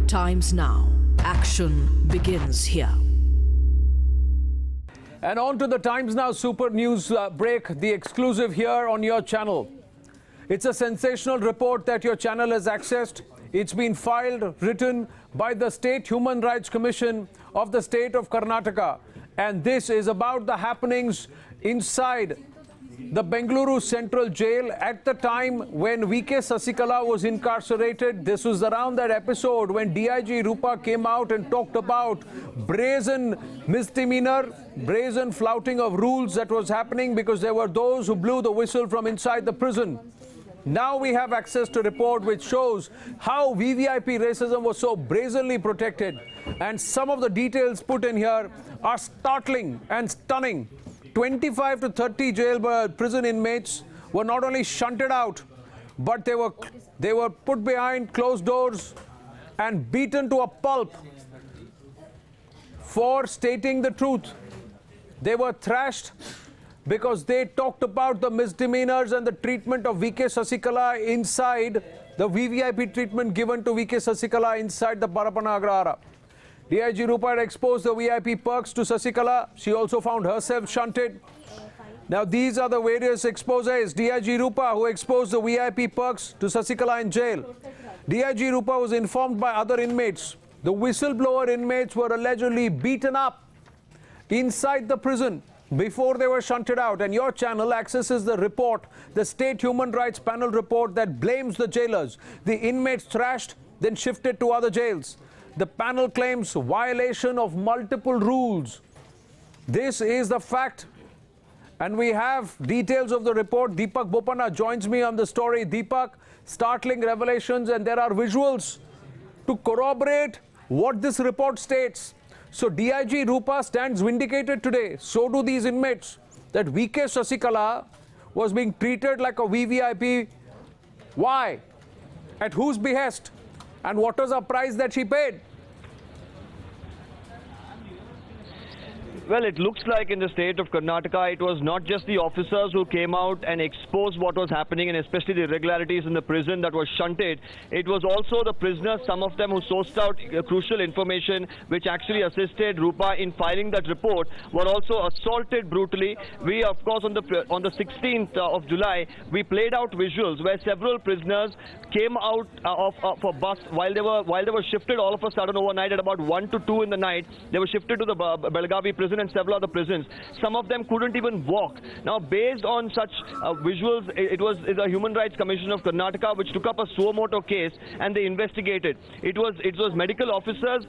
Times Now. Action begins here. And on to the Times Now Super News break, the exclusive here on your channel. It's a sensational report that your channel has accessed. It's been filed, written by the State Human Rights Commission of the state of Karnataka. And this is about the happenings inside the Bengaluru Central Jail at the time when V.K. Sasikala was incarcerated. This was around that episode when DIG Rupa came out and talked about brazen misdemeanor, brazen flouting of rules that was happening because there were those who blew the whistle from inside the prison. Now we have access to a report which shows how VVIP racism was so brazenly protected. And some of the details put in here are startling and stunning. 25 to 30 prison inmates were not only shunted out, but they were put behind closed doors and beaten to a pulp for stating the truth. They were thrashed because they talked about the misdemeanors and the treatment of V.K. Sasikala inside, the VVIP treatment given to V.K. Sasikala inside the Parapana Agrahara. DIG Rupa had exposed the VIP perks to Sasikala. She also found herself shunted. Now these are the various exposés. DIG Rupa, who exposed the VIP perks to Sasikala in jail. DIG Rupa was informed by other inmates. The whistleblower inmates were allegedly beaten up inside the prison before they were shunted out. And your channel accesses the report, the State Human Rights Panel report that blames the jailers. The inmates thrashed, then shifted to other jails. The panel claims violation of multiple rules. This is the fact. And we have details of the report. Deepak Bopanna joins me on the story. Deepak, startling revelations, and there are visuals to corroborate what this report states. So DIG Rupa stands vindicated today. So do these inmates, that V.K. Sasikala was being treated like a VVIP. Why? At whose behest? And what was the price that she paid? Well, it looks like in the state of Karnataka, it was not just the officers who came out and exposed what was happening, and especially the irregularities in the prison that was shunted. It was also the prisoners, some of them who sourced out crucial information, which actually assisted Rupa in filing that report, were also assaulted brutally. We, of course, on the 16th of July, we played out visuals where several prisoners came out of a bus while they were shifted all of a sudden overnight at about 1 to 2 in the night. They were shifted to the Belagavi prison and several other prisons. Some of them couldn't even walk. Now, based on such visuals, it was the Human Rights Commission of Karnataka which took up a suo motu case and they investigated. It was medical officers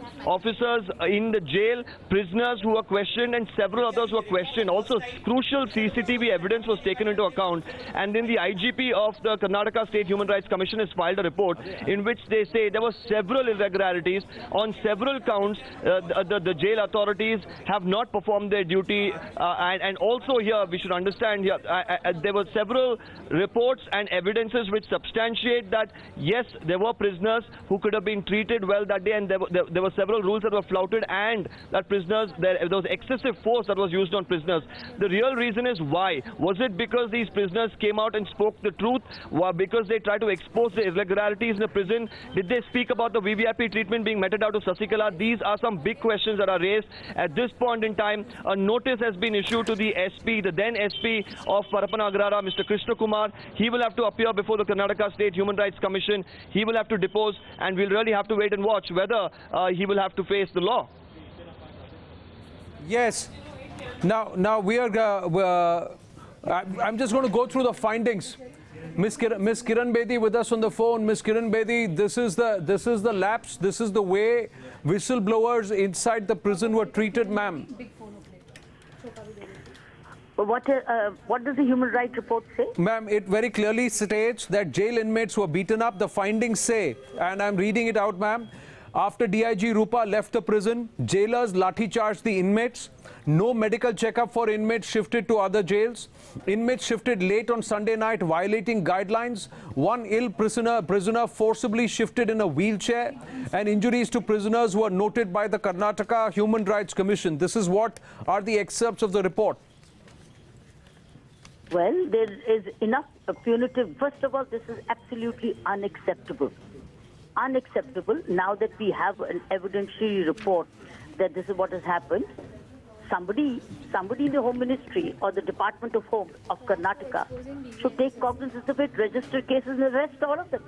in the jail, prisoners who were questioned, and several others were questioned. Also, crucial CCTV evidence was taken into account. And then the IGP of the Karnataka State Human Rights Commission has filed a report in which they say there were several irregularities on several counts. The jail authorities have not performed their duty, and also here we should understand here there were several reports and evidences which substantiate that yes, there were prisoners who could have been treated well that day, and there were several rules that were flouted, and that prisoners, there was excessive force that was used on prisoners. The real reason is why. Was it because these prisoners came out and spoke the truth? Because they tried to expose the irregularities in the prison? Did they speak about the VVIP treatment being meted out to Sasikala? These are some big questions that are raised. At this point in time, a notice has been issued to the SP, the then SP of Parapana Agrahara, Mr. Krishna Kumar. He will have to appear before the Karnataka State Human Rights Commission. He will have to depose, and we'll really have to wait and watch whether he will have to face the law. Yes. Now we are. I'm just going to go through the findings. Miss Kiran Bedi with us on the phone. Miss Kiran Bedi, this is the lapse. This is the way whistleblowers inside the prison were treated, ma'am. What does the human rights report say? Ma'am, it very clearly states that jail inmates were beaten up. The findings say, and I'm reading it out, ma'am. After DIG Rupa left the prison, jailers lathi charged the inmates. No medical checkup for inmates shifted to other jails. Inmates shifted late on Sunday night, violating guidelines. One ill prisoner forcibly shifted in a wheelchair. And injuries to prisoners were noted by the Karnataka Human Rights Commission. This is what are the excerpts of the report. Well, there is enough punitive. First of all, this is absolutely unacceptable. unacceptable. Now that we have an evidentiary report that this is what has happened, somebody in the Home Ministry or the Department of Home of Karnataka should take cognizance of it, register cases and arrest all of them.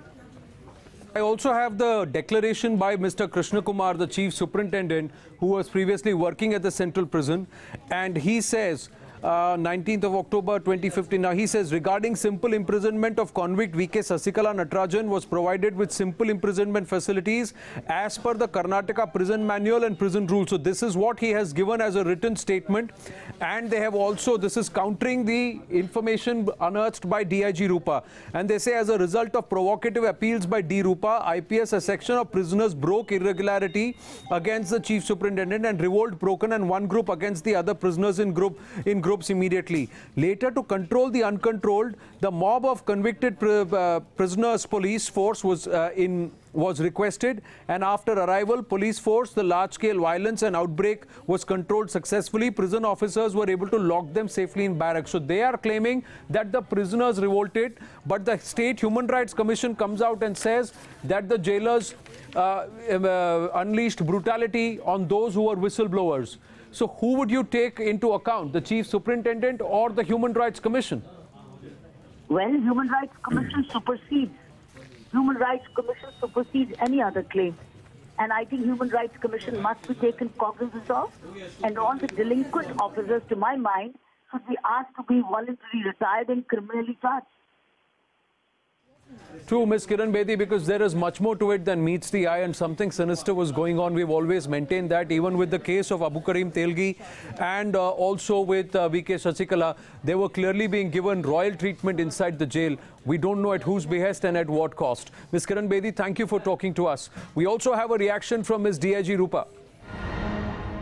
I also have the declaration by Mr. Krishna Kumar, the Chief Superintendent, who was previously working at the Central Prison, and he says, 19th of October 2015. Now he says, regarding simple imprisonment of convict V.K. Sasikala Natarajan was provided with simple imprisonment facilities as per the Karnataka Prison Manual and Prison Rules. So this is what he has given as a written statement, and they have also, this is countering the information unearthed by DIG Rupa, and they say as a result of provocative appeals by D. Rupa, IPS, a section of prisoners broke irregularity against the Chief Superintendent and revolt broken and one group against the other prisoners in groups immediately. Later, to control the uncontrolled, the mob of convicted prisoners police force was requested, and after arrival police force, the large-scale violence and outbreak was controlled successfully. Prison officers were able to lock them safely in barracks. So they are claiming that the prisoners revolted, but the State Human Rights Commission comes out and says that the jailers unleashed brutality on those who were whistleblowers. So who would you take into account, the Chief Superintendent or the Human Rights Commission? Well, Human Rights Commission supersedes. Human Rights Commission supersedes any other claim. And I think Human Rights Commission must be taken cognizance of. And all the delinquent officers, to my mind, should be asked to be voluntarily retired and criminally charged. True, Ms. Kiran Bedi, because there is much more to it than meets the eye, and something sinister was going on. We've always maintained that, even with the case of Abu Karim Telgi and also with V.K. Sasikala, they were clearly being given royal treatment inside the jail. We don't know at whose behest and at what cost. Ms. Kiran Bedi, thank you for talking to us. We also have a reaction from Ms. DIG Rupa.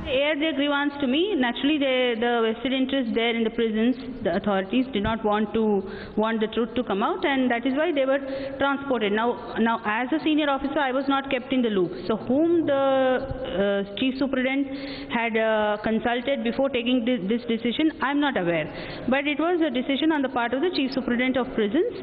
They aired their grievance to me. Naturally, the vested interest there in the prisons, the authorities did not want the truth to come out, and that is why they were transported. Now, as a senior officer, I was not kept in the loop. So, whom the Chief Superintendent had consulted before taking this decision, I am not aware. But it was a decision on the part of the Chief Superintendent of Prisons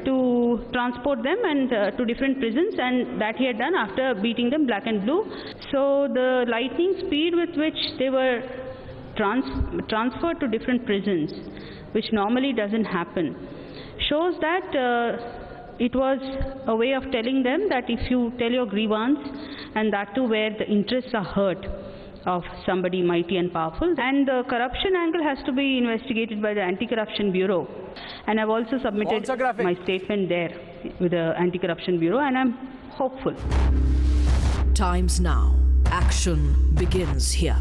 to transport them and to different prisons, and that he had done after beating them black and blue. So, the lightning speed with which they were transferred to different prisons, which normally doesn't happen, shows that it was a way of telling them that if you tell your grievance, and that too where the interests are hurt of somebody mighty and powerful, and the corruption angle has to be investigated by the Anti-Corruption Bureau, and I've also submitted my statement there with the Anti-Corruption Bureau, and I'm hopeful. Times Now. Action begins here.